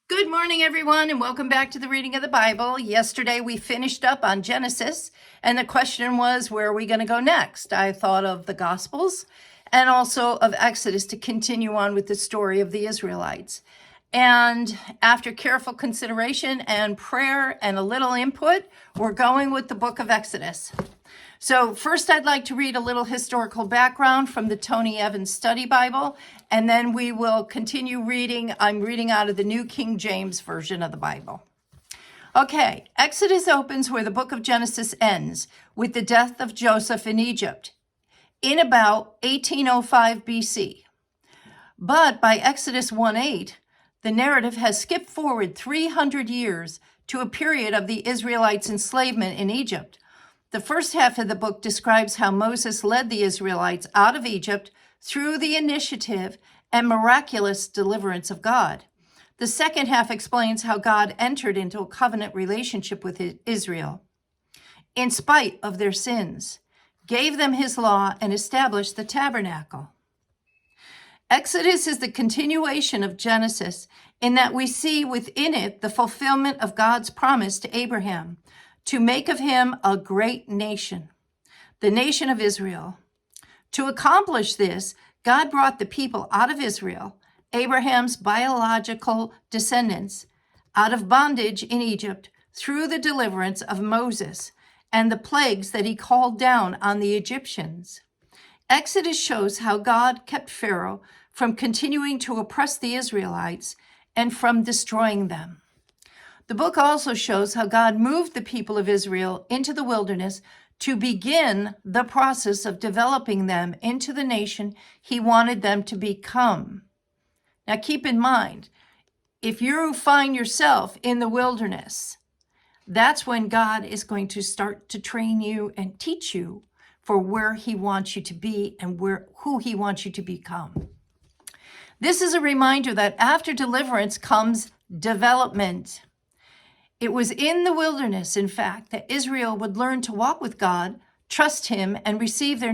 Good morning, everyone, and welcome back to the reading of the Bible. Yesterday, we finished up on Genesis, and the question was, where are we going to go next? I thought of the Gospels and also of Exodus to continue on with the story of the Israelites. And after careful consideration and prayer and a little input, we're going with the book of Exodus. So first, I'd like to read a little historical background from the Tony Evans Study Bible, and then we will continue reading. I'm reading out of the New King James Version of the Bible. Okay, Exodus opens where the book of Genesis ends, with the death of Joseph in Egypt in about 1805 BC. But by Exodus 1:8, the narrative has skipped forward 300 years to a period of the Israelites' enslavement in Egypt. The first half of the book describes how Moses led the Israelites out of Egypt through the initiative and miraculous deliverance of God. The second half explains how God entered into a covenant relationship with Israel, in spite of their sins, gave them his law, and established the tabernacle. Exodus is the continuation of Genesis in that we see within it the fulfillment of God's promise to Abraham to make of him a great nation, the nation of Israel. To accomplish this, God brought the people out of Israel, Abraham's biological descendants, out of bondage in Egypt through the deliverance of Moses and the plagues that he called down on the Egyptians. Exodus shows how God kept Pharaoh from continuing to oppress the Israelites and from destroying them. The book also shows how God moved the people of Israel into the wilderness to begin the process of developing them into the nation he wanted them to become. Now keep in mind, if you find yourself in the wilderness, that's when God is going to start to train you and teach you for where he wants you to be and who he wants you to become. This is a reminder that after deliverance comes development. It was in the wilderness, in fact, that Israel would learn to walk with God, trust him, and receive their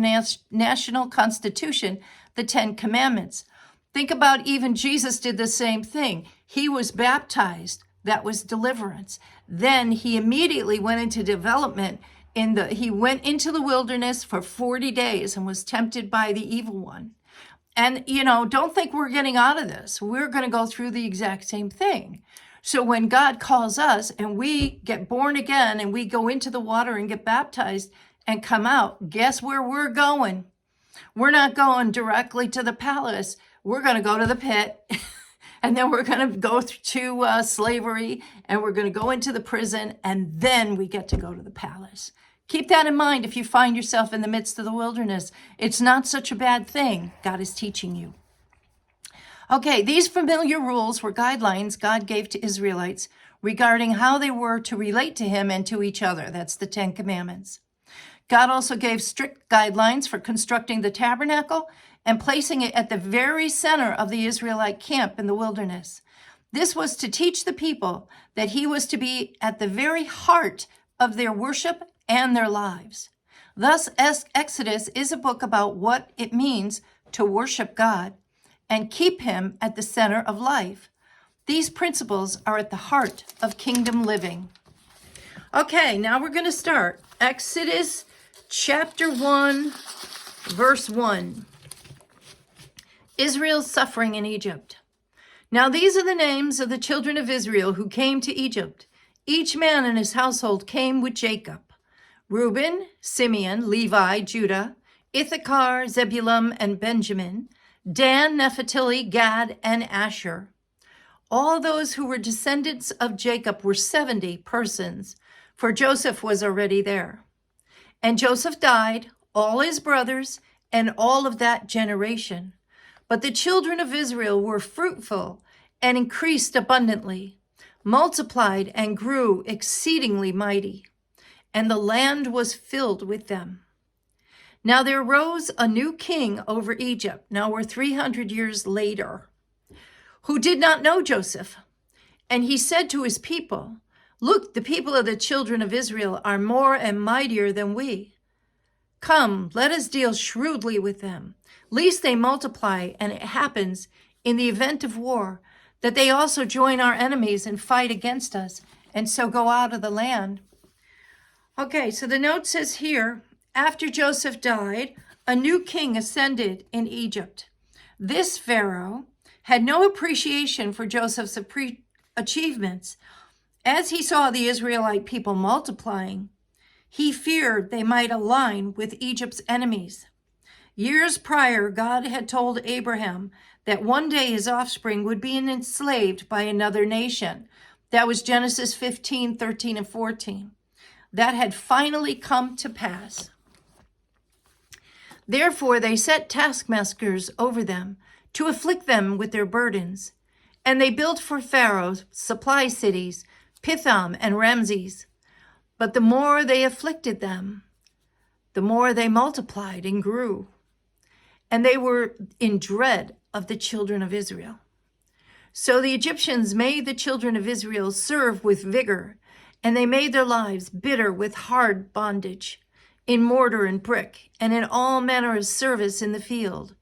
national constitution, the Ten Commandments. Think about even Jesus did the same thing. He was baptized. That was deliverance. Then he immediately went into development. He went into the wilderness for 40 days and was tempted by the evil one. And, don't think we're getting out of this. We're going to go through the exact same thing. So when God calls us and we get born again and we go into the water and get baptized and come out, guess where we're going? We're not going directly to the palace. We're going to go to the pit and then we're going to go to slavery and we're going to go into the prison and then we get to go to the palace. Keep that in mind if you find yourself in the midst of the wilderness. It's not such a bad thing. God is teaching you. Okay, these familiar rules were guidelines God gave to Israelites regarding how they were to relate to him and to each other. That's the Ten Commandments. God also gave strict guidelines for constructing the tabernacle and placing it at the very center of the Israelite camp in the wilderness. This was to teach the people that he was to be at the very heart of their worship and their lives. Thus, Exodus is a book about what it means to worship God and keep him at the center of life. These principles are at the heart of kingdom living. Okay, now we're going to start. Exodus chapter 1, verse 1. Israel's suffering in Egypt. Now these are the names of the children of Israel who came to Egypt. Each man in his household came with Jacob. Reuben, Simeon, Levi, Judah, Issachar, Zebulun, and Benjamin, Dan, Naphtali, Gad, and Asher. All those who were descendants of Jacob were 70 persons, for Joseph was already there. And Joseph died, all his brothers, and all of that generation. But the children of Israel were fruitful and increased abundantly, multiplied and grew exceedingly mighty, and the land was filled with them. Now there rose a new king over Egypt, now we're 300 years later, who did not know Joseph. And he said to his people, "Look, the people of the children of Israel are more and mightier than we. Come, let us deal shrewdly with them, lest they multiply, and it happens in the event of war that they also join our enemies and fight against us, and so go out of the land. Okay, so the note says here, after Joseph died, a new king ascended in Egypt. This Pharaoh had no appreciation for Joseph's achievements. As he saw the Israelite people multiplying, he feared they might align with Egypt's enemies. Years prior, God had told Abraham that one day his offspring would be enslaved by another nation. That was Genesis 15, 13, and 14. That had finally come to pass. Therefore, they set taskmasters over them to afflict them with their burdens. And they built for Pharaoh supply cities, Pithom and Ramses. But the more they afflicted them, the more they multiplied and grew. And they were in dread of the children of Israel. So the Egyptians made the children of Israel serve with vigor, and they made their lives bitter with hard bondage, in mortar and brick, and in all manner of service in the field.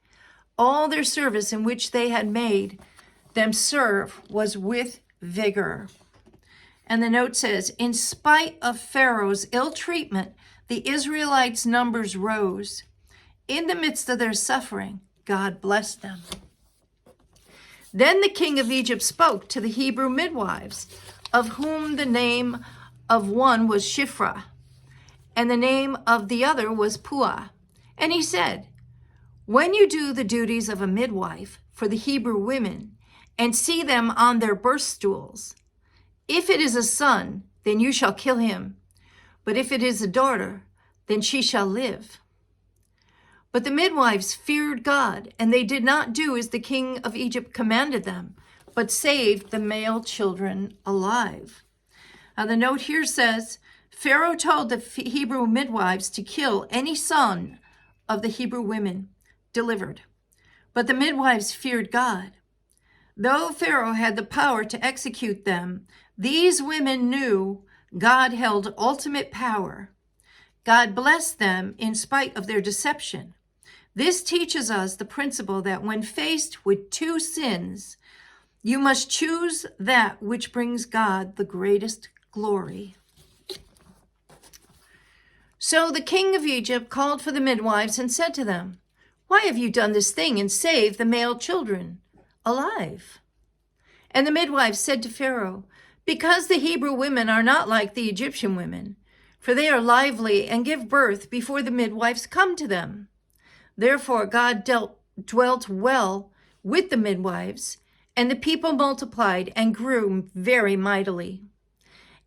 All their service in which they had made them serve was with vigor. And the note says, in spite of Pharaoh's ill treatment, the Israelites' numbers rose. In the midst of their suffering, God blessed them. Then the king of Egypt spoke to the Hebrew midwives, of whom the name of one was Shiphrah, and the name of the other was Puah. And he said, when you do the duties of a midwife for the Hebrew women, and see them on their birth stools, if it is a son, then you shall kill him. But if it is a daughter, then she shall live. But the midwives feared God, and they did not do as the king of Egypt commanded them, but saved the male children alive. Now the note here says, Pharaoh told the Hebrew midwives to kill any son of the Hebrew women delivered. But the midwives feared God. Though Pharaoh had the power to execute them, these women knew God held ultimate power. God blessed them in spite of their deception. This teaches us the principle that when faced with two sins, you must choose that which brings God the greatest glory. So the king of Egypt called for the midwives and said to them, why have you done this thing and saved the male children alive? And the midwives said to Pharaoh, because the Hebrew women are not like the Egyptian women, for they are lively and give birth before the midwives come to them. Therefore God dwelt well with the midwives, and the people multiplied and grew very mightily.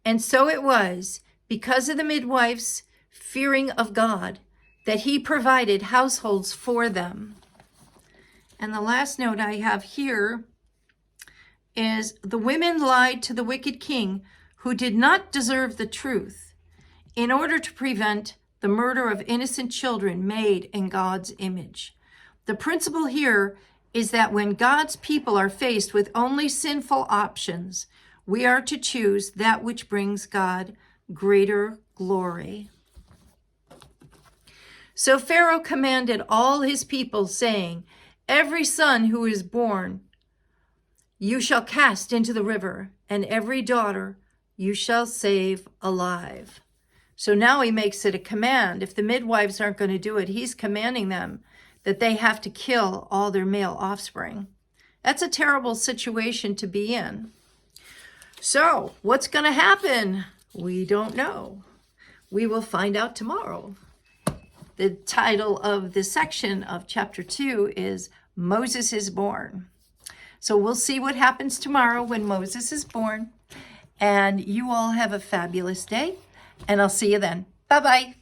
And so it was, because of the midwives' fearing of God, that he provided households for them. And the last note I have here is the women lied to the wicked king who did not deserve the truth in order to prevent the murder of innocent children made in God's image. The principle here is that when God's people are faced with only sinful options, we are to choose that which brings God greater glory. So Pharaoh commanded all his people, saying, every son who is born you shall cast into the river, and every daughter you shall save alive. So now he makes it a command. If the midwives aren't going to do it, he's commanding them that they have to kill all their male offspring. That's a terrible situation to be in. So what's going to happen? We don't know. We will find out tomorrow. The title of this section of chapter 2 is Moses is Born. So we'll see what happens tomorrow when Moses is born. And you all have a fabulous day. And I'll see you then. Bye-bye.